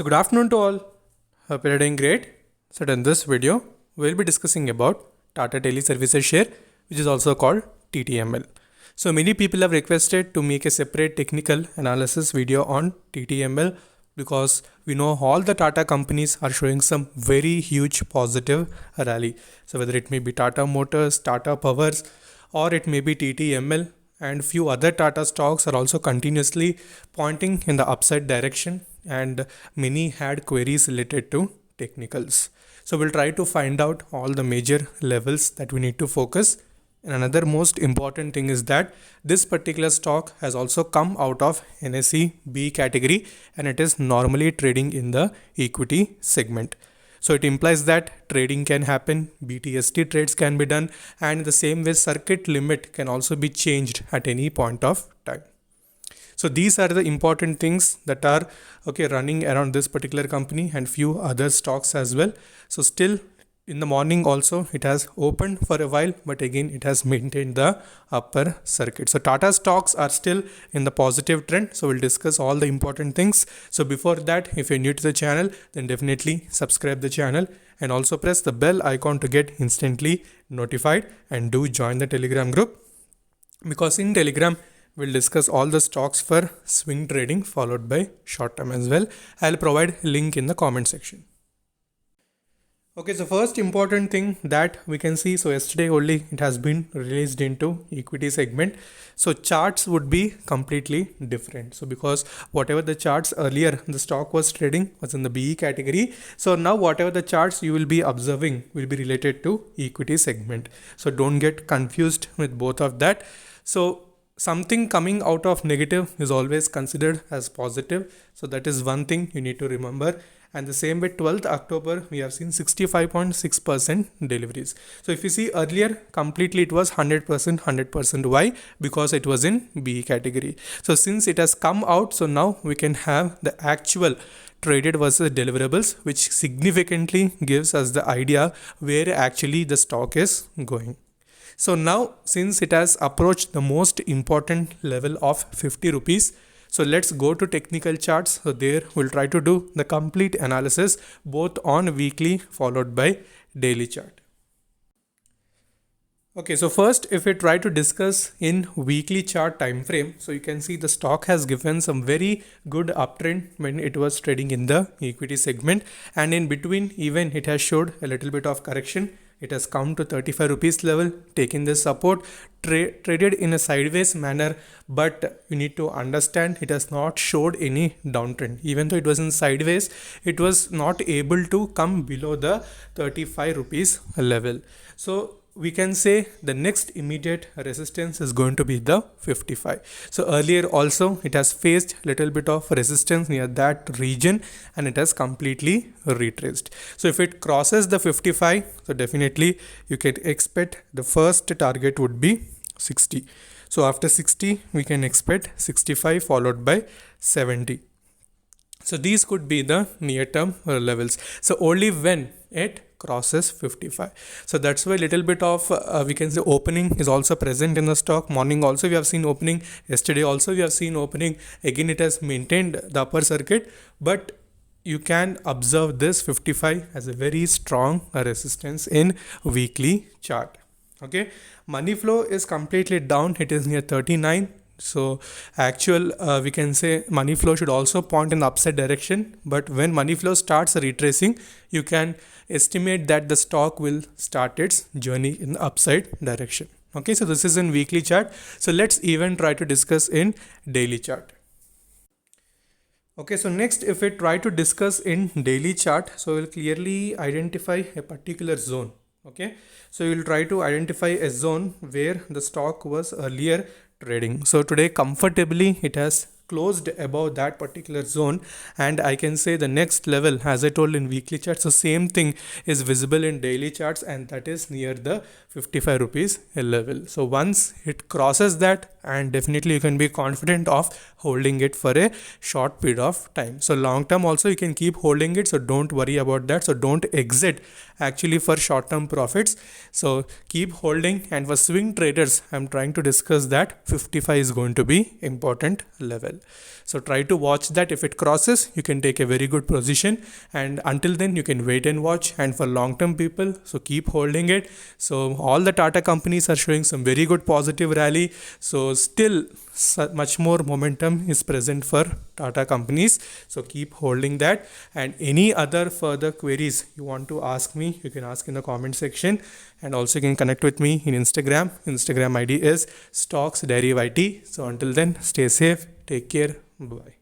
So good afternoon to all. Hope you're doing great. So in this video, we'll be discussing about Tata Tele Services Share, which is also called TTML. So many people have requested to make a separate technical analysis video on TTML because we know all the Tata companies are showing some very huge positive rally. So whether it may be Tata Motors, Tata Powers, or it may be TTML, and few other Tata stocks are also continuously pointing in the upside direction, and many had queries related to technicals. So we'll try to find out all the major levels that we need to focus. And another most important thing is that this particular stock has also come out of NSE B category, and it is normally trading in the equity segment. So it implies that trading can happen, BTST trades can be done, and the same way circuit limit can also be changed at any point of time. So these are the important things that are running around this particular company and few other stocks as well. So still in the morning also it has opened for a while, but again it has maintained the upper circuit. So Tata stocks are still in the positive trend. So we'll discuss all the important things. So before that, if you're new to the channel, then definitely subscribe the channel and also press the bell icon to get instantly notified, and do join the Telegram group, because in Telegram we'll discuss all the stocks for swing trading followed by short term as well. I'll provide link in the comment section. Okay, so first important thing that we can see, so yesterday only it has been released into equity segment. So charts would be completely different. So because whatever the charts earlier the stock was trading was in the BE category. So now whatever the charts you will be observing will be related to equity segment. So don't get confused with both of that. So something coming out of negative is always considered as positive. So that is one thing you need to remember. And the same way 12th October, we have seen 65.6% deliveries. So if you see earlier, completely it was 100%. Why? Because it was in B category. So since it has come out, so now we can have the actual traded versus deliverables, which significantly gives us the idea where actually the stock is going. So now since it has approached the most important level of 50 rupees, so let's go to technical charts. So there we'll try to do the complete analysis both on weekly followed by daily chart. Okay, so first if we try to discuss in weekly chart time frame, so you can see the stock has given some very good uptrend when it was trading in the equity segment, and in between even it has showed a little bit of correction. It has come to 35 rupees level, taking this support, traded in a sideways manner, but you need to understand it has not showed any downtrend. Even though it was in sideways, it was not able to come below the 35 rupees level. So we can say the next immediate resistance is going to be the 55. So earlier also it has faced little bit of resistance near that region, and it has completely retraced. So if it crosses the 55, so definitely you can expect the first target would be 60. So after 60 we can expect 65 followed by 70. So these could be the near term levels. So only when it crosses 55. So that's why little bit of we can say opening is also present in the stock. Morning also we have seen opening, yesterday also we have seen opening. Again it has maintained the upper circuit, but you can observe this 55 as a very strong resistance in weekly chart. Okay, money flow is completely down, it is near 39. So actual we can say money flow should also point in the upside direction, but when money flow starts retracing, you can estimate that the stock will start its journey in the upside direction. Okay, so this is in weekly chart. So let's even try to discuss in daily chart. Okay, so next if we try to discuss in daily chart, so we'll clearly identify a particular zone. Okay, so you'll try to identify a zone where the stock was earlier trading. So today comfortably it has closed above that particular zone, and I can say the next level, as I told in weekly charts, so same thing is visible in daily charts, and that is near the 55 rupees level. So once it crosses that, and definitely you can be confident of holding it for a short period of time. So long term also you can keep holding it, so don't worry about that. So don't exit actually for short term profits. So keep holding, and for swing traders I'm trying to discuss that 55 is going to be important level. So try to watch that. If it crosses, you can take a very good position, and until then you can wait and watch. And for long term people, so keep holding it. So all the Tata companies are showing some very good positive rally, so still much more momentum is present for Tata companies, so keep holding that. And any other further queries you want to ask me, you can ask in the comment section, and also you can connect with me in Instagram ID is stocks derivative. So until then, stay safe, take care, bye.